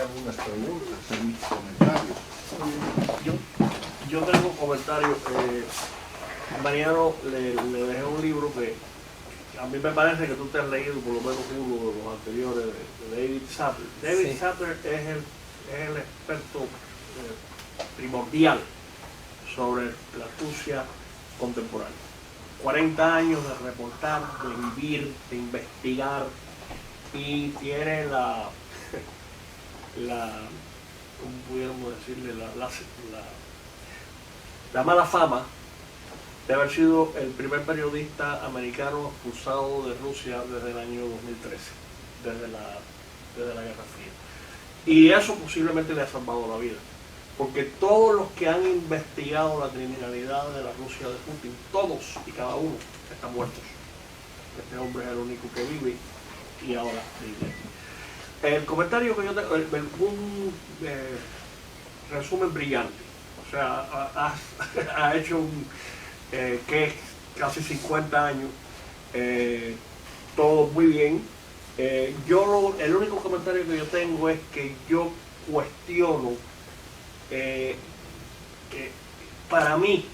Algunas preguntas, algunos comentarios. Yo tengo comentarios. Mariano le dejé un libro que a mí me parece que tú te has leído por lo menos uno de los anteriores de David Sattler. David Sattler es el experto primordial sobre la Rusia contemporánea. 40 años de reportar, de vivir, de investigar, y tiene ¿cómo pudiéramos decirle? La mala fama de haber sido el primer periodista americano expulsado de Rusia desde el año 2013, desde la Guerra Fría. Y eso posiblemente le ha salvado la vida, porque todos los que han investigado la criminalidad de la Rusia de Putin, todos y cada uno están muertos. Este hombre es el único que vive y ahora vive. El comentario que yo tengo, un resumen brillante, o sea, ha hecho que casi 50 años, todo muy bien. El único comentario que yo tengo es que yo cuestiono, para mí,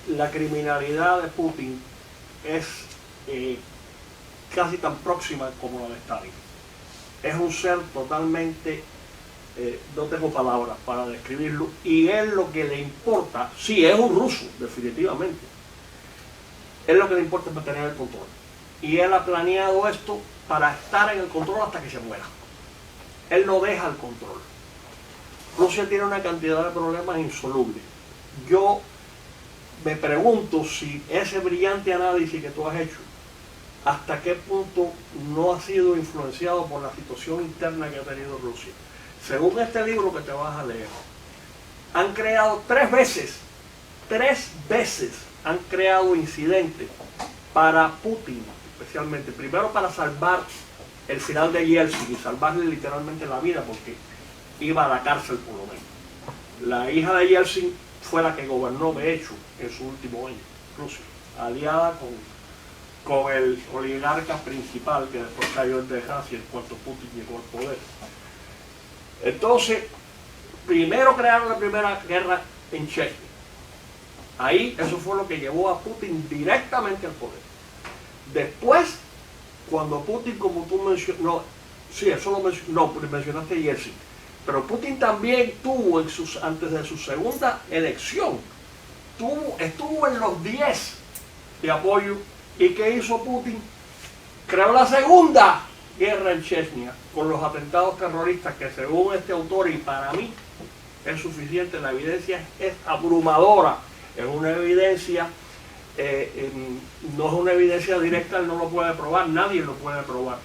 la criminalidad de Putin es casi tan próxima como la de Stalin. Es un ser totalmente, no tengo palabras para describirlo, y él lo que le importa, sí, es un ruso, definitivamente, él lo que le importa es mantener el control. Y él ha planeado esto para estar en el control hasta que se muera. Él no deja el control. Rusia tiene una cantidad de problemas insolubles. Yo me pregunto si ese brillante análisis que tú has hecho, hasta qué punto no ha sido influenciado por la situación interna que ha tenido Rusia. Según este libro que te vas a leer, han creado tres veces han creado incidentes para Putin, especialmente. Primero para salvar el final de Yeltsin y salvarle literalmente la vida, porque iba a la cárcel por lo menos. La hija de Yeltsin fue la que gobernó, de hecho, en su último año, Rusia, aliada con el oligarca principal que después cayó en desgracia en cuanto Putin llegó al poder. Entonces, primero crearon la primera guerra en Chechnya. Ahí eso fue lo que llevó a Putin directamente al poder. Después, cuando Putin, como tú mencionaste, mencionaste Yeltsin, pero Putin también tuvo antes de su segunda elección, estuvo en los 10 de apoyo. ¿Y qué hizo Putin? Creó la segunda guerra en Chechnya con los atentados terroristas, que según este autor, y para mí es suficiente, la evidencia es abrumadora. Es una evidencia, no es una evidencia directa, él no lo puede probar, nadie lo puede probar.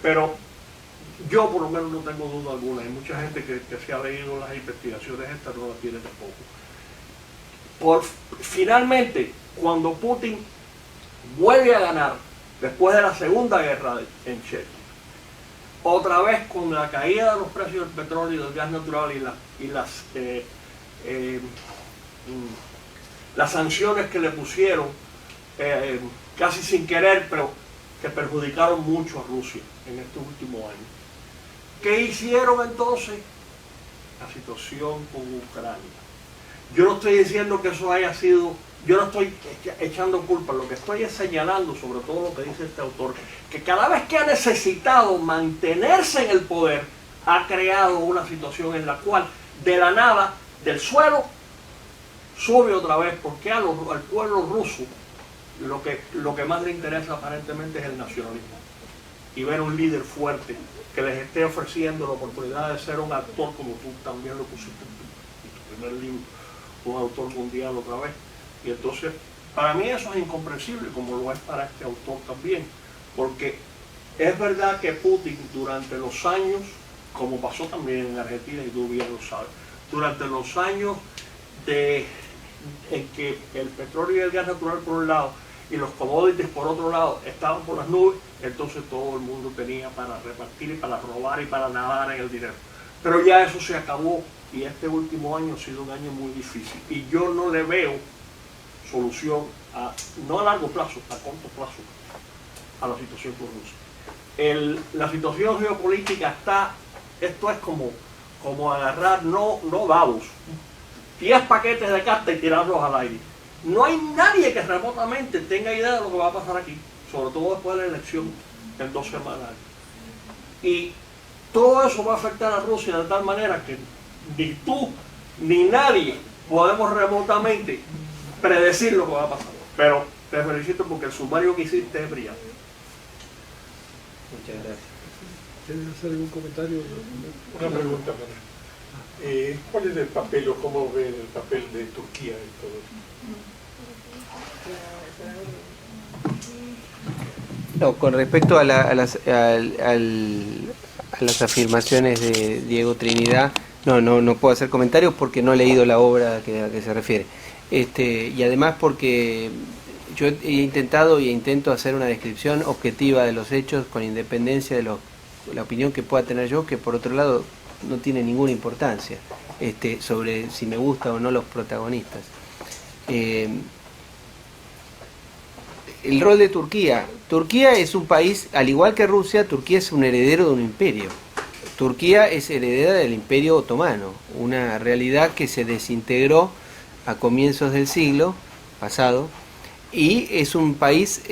Pero yo por lo menos no tengo duda alguna. Hay mucha gente que se ha leído las investigaciones, esta no la tiene tampoco. Finalmente, cuando Putin vuelve a ganar después de la segunda guerra en Chechnya, otra vez con la caída de los precios del petróleo y del gas natural y las sanciones que le pusieron casi sin querer, pero que perjudicaron mucho a Rusia en estos últimos años. ¿Qué hicieron entonces? La situación con Ucrania. Yo no estoy diciendo que eso haya sido, yo no estoy echando culpa, lo que estoy es señalando, sobre todo lo que dice este autor, que cada vez que ha necesitado mantenerse en el poder, ha creado una situación en la cual de la nada, del suelo, sube otra vez, porque al pueblo ruso lo que más le interesa aparentemente es el nacionalismo, y ver un líder fuerte que les esté ofreciendo la oportunidad de ser un actor, como tú también lo pusiste en tu primer libro, un autor mundial otra vez. Y entonces, para mí eso es incomprensible, como lo es para este autor también, porque es verdad que Putin durante los años, como pasó también en Argentina, y tú bien lo sabes, durante los años en que el petróleo y el gas natural por un lado y los commodities por otro lado estaban por las nubes, entonces todo el mundo tenía para repartir y para robar y para nadar en el dinero. Pero ya eso se acabó, y este último año ha sido un año muy difícil, y yo no le veo solución, no a largo plazo, a corto plazo, a la situación con Rusia. La situación geopolítica está esto es como agarrar, no babos, 10 paquetes de cartas y tirarlos al aire. No hay nadie que remotamente tenga idea de lo que va a pasar aquí, sobre todo después de la elección en 2 semanas. Y todo eso va a afectar a Rusia de tal manera que ni tú ni nadie podemos remotamente predecir lo que va a pasar. Pero te felicito porque el sumario que hiciste es brillante. Muchas gracias. ¿Quieres hacer algún comentario? Una pregunta, ¿cuál es el papel o cómo ve el papel de Turquía en todo esto? No, con respecto a las afirmaciones de Diego Trinidad, no puedo hacer comentarios porque no he leído la obra a que se refiere. Y además porque yo he intentado y intento hacer una descripción objetiva de los hechos con independencia de la opinión que pueda tener yo, que por otro lado no tiene ninguna importancia sobre si me gusta o no los protagonistas. El rol de Turquía. Turquía es un país, al igual que Rusia, Turquía es un heredero de un imperio. Turquía es heredera del Imperio Otomano, una realidad que se desintegró a comienzos del siglo pasado, y es un país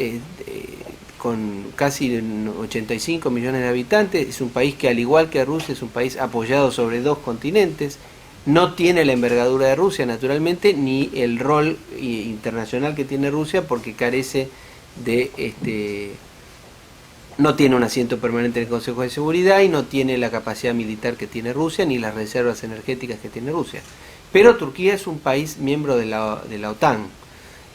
con casi 85 millones de habitantes, es un país que al igual que Rusia es un país apoyado sobre 2 continentes, no tiene la envergadura de Rusia naturalmente, ni el rol internacional que tiene Rusia porque carece de no tiene un asiento permanente en el Consejo de Seguridad y no tiene la capacidad militar que tiene Rusia ni las reservas energéticas que tiene Rusia. Pero Turquía es un país miembro de la OTAN.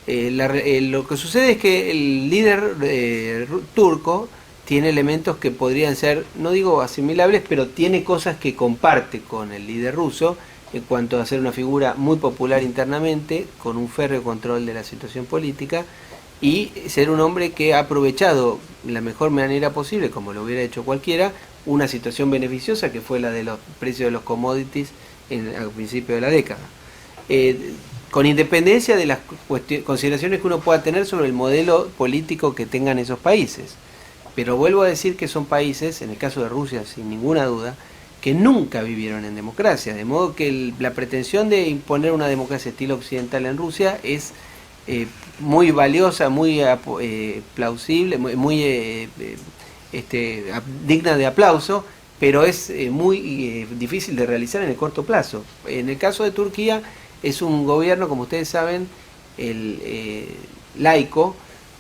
Lo que sucede es que el líder turco tiene elementos que podrían ser, no digo asimilables, pero tiene cosas que comparte con el líder ruso en cuanto a ser una figura muy popular internamente, con un férreo control de la situación política, y ser un hombre que ha aprovechado de la mejor manera posible, como lo hubiera hecho cualquiera, una situación beneficiosa que fue la de los precios de los commodities al principio de la década. Con independencia de las consideraciones que uno pueda tener sobre el modelo político que tengan esos países. Pero vuelvo a decir que son países, en el caso de Rusia sin ninguna duda, que nunca vivieron en democracia, de modo que la pretensión de imponer una democracia estilo occidental en Rusia es muy valiosa, muy plausible, muy digna de aplauso, pero es muy difícil de realizar en el corto plazo. En el caso de Turquía es un gobierno, como ustedes saben, laico,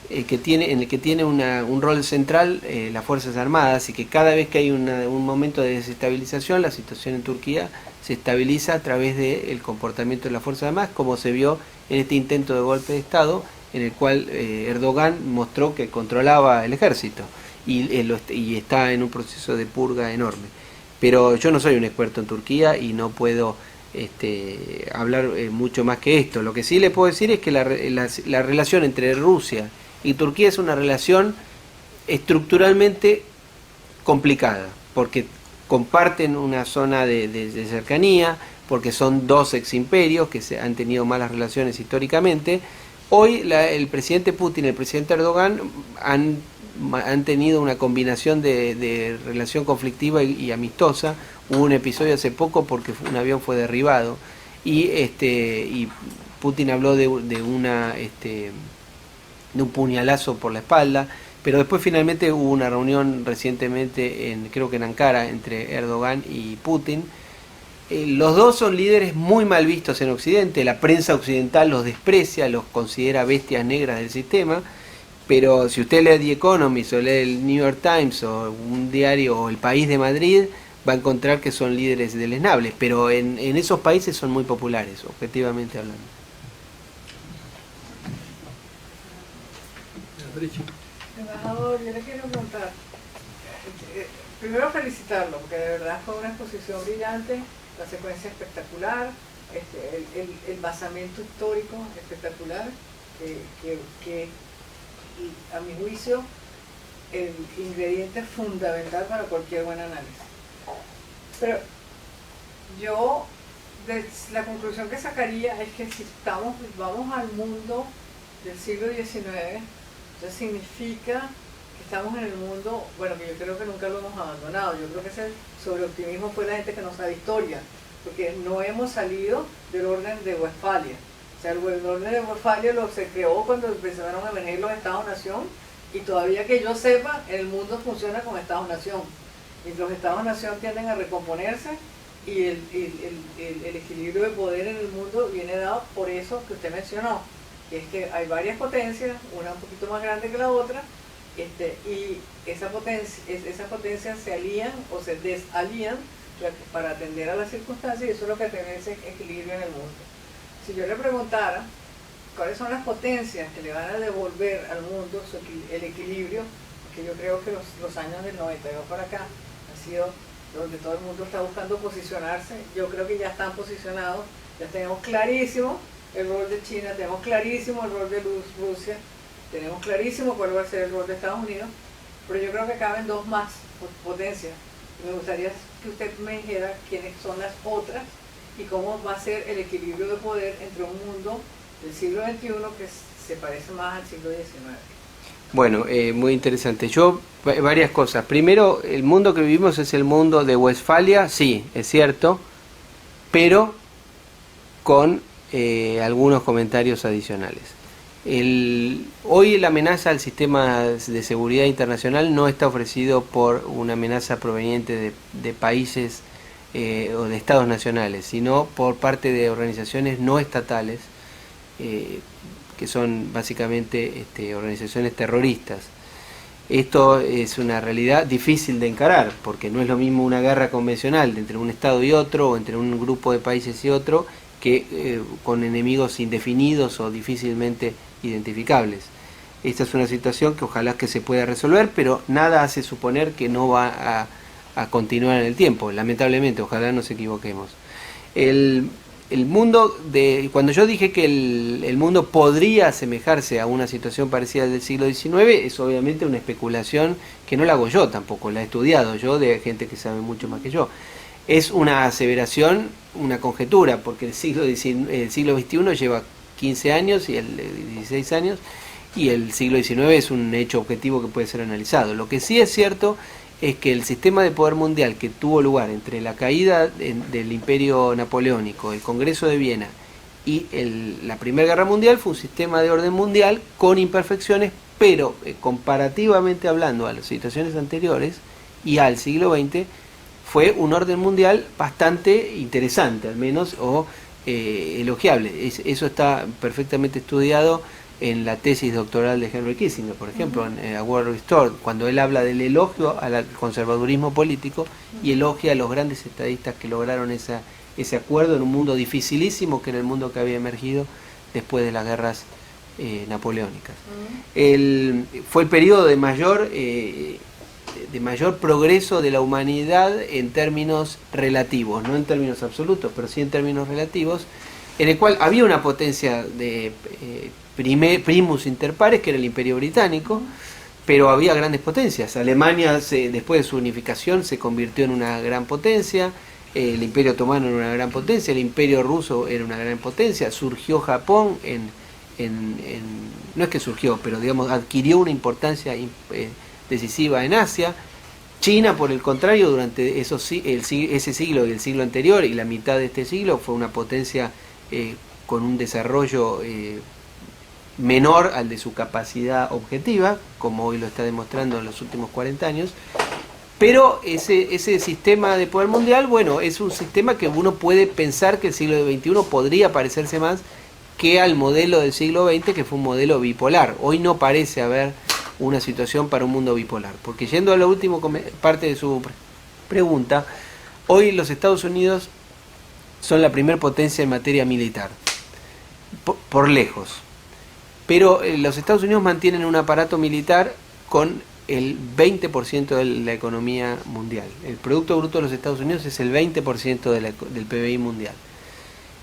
en el que tiene un rol central las Fuerzas Armadas, y que cada vez que hay un momento de desestabilización, la situación en Turquía se estabiliza a través del comportamiento de las Fuerzas Armadas, como se vio en este intento de golpe de Estado, en el cual Erdogan mostró que controlaba el ejército y está en un proceso de purga enorme. Pero yo no soy un experto en Turquía y no puedo hablar mucho más que esto. Lo que sí le puedo decir es que la relación entre Rusia y Turquía es una relación estructuralmente complicada, porque comparten una zona de cercanía, porque son 2 eximperios que han tenido malas relaciones históricamente. Hoy el presidente Putin y el presidente Erdogan han tenido una combinación de relación conflictiva y amistosa. Hubo un episodio hace poco porque un avión fue derribado y Putin habló de un puñalazo por la espalda, pero después finalmente hubo una reunión recientemente creo que en Ankara entre Erdogan y Putin. Los dos son líderes muy mal vistos en Occidente, la prensa occidental los desprecia, los considera bestias negras del sistema, pero si usted lee The Economist o lee el New York Times o un diario o El País de Madrid, va a encontrar que son líderes deleznables, pero en esos países son muy populares, objetivamente hablando. Embajador, yo le quiero preguntar, primero felicitarlo, porque de verdad fue una exposición brillante, la secuencia espectacular, el basamento histórico espectacular, que y a mi juicio el ingrediente fundamental para cualquier buen análisis. Pero yo, la conclusión que sacaría es que si vamos al mundo del siglo XIX, entonces significa que estamos en el mundo, bueno, que yo creo que nunca lo hemos abandonado. Yo creo que ese sobreoptimismo fue la gente que no sabe historia, porque no hemos salido del orden de Westfalia. O sea, el orden de Westfalia se creó cuando empezaron a emerger los Estados-nación, y todavía que yo sepa, el mundo funciona como Estados-nación. Y los Estados-nación tienden a recomponerse, y el equilibrio de poder en el mundo viene dado por eso que usted mencionó, que es que hay varias potencias, una un poquito más grande que la otra, y esas potencias se alían o se desalían para atender a las circunstancias, y eso es lo que tiene ese equilibrio en el mundo. Si yo le preguntara cuáles son las potencias que le van a devolver al mundo el equilibrio, porque yo creo que los años del 92 para acá han sido donde todo el mundo está buscando posicionarse. Yo creo que ya están posicionados, ya tenemos clarísimo el rol de China, tenemos clarísimo el rol de Rusia, tenemos clarísimo cuál va a ser el rol de Estados Unidos, pero yo creo que caben dos más potencias. Me gustaría que usted me dijera quiénes son las otras y cómo va a ser el equilibrio de poder entre un mundo del siglo XXI que se parece más al siglo XIX. Bueno, muy interesante. Varias cosas. Primero, el mundo que vivimos es el mundo de Westfalia, sí, es cierto, pero con algunos comentarios adicionales. Hoy la amenaza al sistema de seguridad internacional no está ofrecido por una amenaza proveniente de países o de estados nacionales, sino por parte de organizaciones no estatales, que son básicamente organizaciones terroristas. Esto es una realidad difícil de encarar, porque no es lo mismo una guerra convencional entre un estado y otro, o entre un grupo de países y otro, que con enemigos indefinidos o difícilmente identificables. Esta es una situación que ojalá que se pueda resolver, pero nada hace suponer que no va a continuar en el tiempo, lamentablemente, ojalá nos equivoquemos. El mundo cuando yo dije que el mundo podría asemejarse a una situación parecida al del siglo XIX, es obviamente una especulación que no la hago yo tampoco, la he estudiado yo de gente que sabe mucho más que yo. Es una aseveración, una conjetura, porque el siglo XXI lleva 15 años y el 16 años, y el siglo XIX es un hecho objetivo que puede ser analizado. Lo que sí es cierto es que el sistema de poder mundial que tuvo lugar entre la caída del Imperio Napoleónico, el Congreso de Viena y la Primera Guerra Mundial fue un sistema de orden mundial con imperfecciones, pero comparativamente hablando a las situaciones anteriores y al siglo XX, fue un orden mundial bastante interesante, al menos, o elogiable. Eso está perfectamente estudiado en la tesis doctoral de Henry Kissinger, por ejemplo, en A World Restored, cuando él habla del elogio al conservadurismo político y elogia a los grandes estadistas que lograron ese acuerdo en un mundo dificilísimo, que era el mundo que había emergido después de las guerras napoleónicas. Fue el periodo de mayor progreso de la humanidad en términos relativos, no en términos absolutos, pero sí en términos relativos, en el cual había una potencia de primus inter pares, que era el Imperio Británico, pero había grandes potencias. Alemania, después de su unificación, se convirtió en una gran potencia, el Imperio Otomano era una gran potencia, el Imperio Ruso era una gran potencia, surgió Japón no es que surgió, pero digamos adquirió una importancia decisiva en Asia. China, por el contrario, durante ese siglo y el siglo anterior y la mitad de este siglo fue una potencia con un desarrollo menor al de su capacidad objetiva, como hoy lo está demostrando en los últimos 40 años, pero ese sistema de poder mundial, bueno, es un sistema que uno puede pensar que el siglo XXI podría parecerse más que al modelo del siglo XX, que fue un modelo bipolar. Hoy no parece haber una situación para un mundo bipolar, porque yendo a la última parte de su pregunta, hoy los Estados Unidos son la primer potencia en materia militar, por lejos. Pero los Estados Unidos mantienen un aparato militar con el 20% de la economía mundial. El Producto Bruto de los Estados Unidos es el 20% del PBI mundial.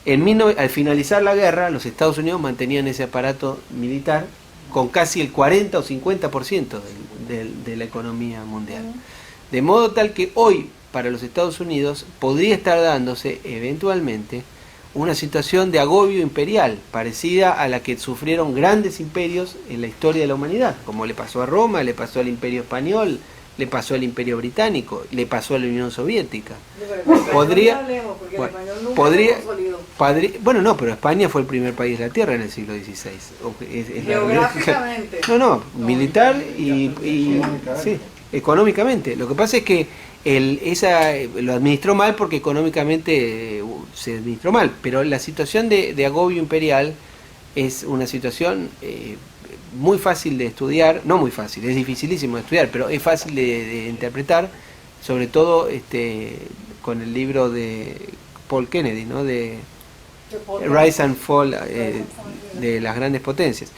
Al finalizar la guerra, los Estados Unidos mantenían ese aparato militar con casi el 40 o 50% de la economía mundial. De modo tal que hoy, para los Estados Unidos, podría estar dándose eventualmente una situación de agobio imperial, parecida a la que sufrieron grandes imperios en la historia de la humanidad, como le pasó a Roma, le pasó al Imperio Español, le pasó al Imperio Británico, le pasó a la Unión Soviética. Podría, bueno, no, pero España fue el primer país de la Tierra en el siglo XVI. Geográficamente. No, militar y sí, económicamente. Lo que pasa es que lo administró mal porque económicamente se administró mal, pero la situación de agobio imperial es una situación muy fácil de estudiar, no muy fácil, es dificilísimo de estudiar, pero es fácil de interpretar, sobre todo con el libro de Paul Kennedy, ¿no? de Rise and Fall de las grandes potencias.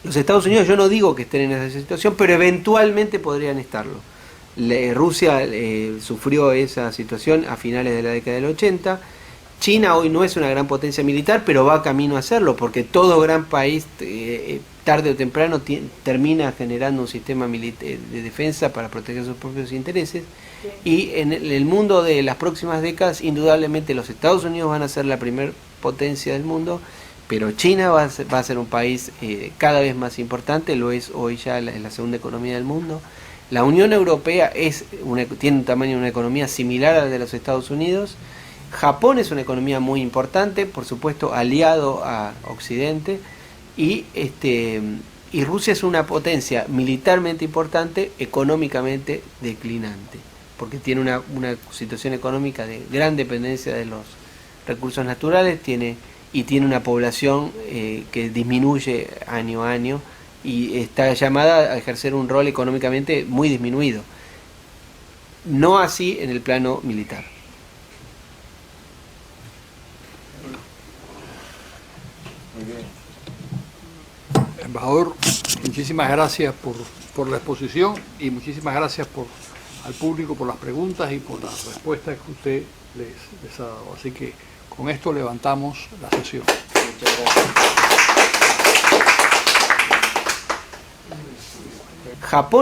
Los Estados Unidos, yo no digo que estén en esa situación, pero eventualmente podrían estarlo. Rusia sufrió esa situación a finales de la década del 80. China hoy no es una gran potencia militar, pero va camino a hacerlo, porque todo gran país, tarde o temprano, termina generando un sistema de defensa para proteger sus propios intereses. Y en el mundo de las próximas décadas, indudablemente los Estados Unidos van a ser la primer potencia del mundo, pero China va a ser un país cada vez más importante, lo es hoy ya la segunda economía del mundo. La Unión Europea tiene un tamaño de una economía similar al de los Estados Unidos. Japón es una economía muy importante, por supuesto aliado a Occidente, y Rusia es una potencia militarmente importante, económicamente declinante, porque tiene una situación económica de gran dependencia de los recursos naturales, tiene una población que disminuye año a año y está llamada a ejercer un rol económicamente muy disminuido. No así en el plano militar. Embajador, muchísimas gracias por la exposición y muchísimas gracias al público por las preguntas y por las respuestas que usted les ha dado. Así que con esto levantamos la sesión. Muchas gracias. Japón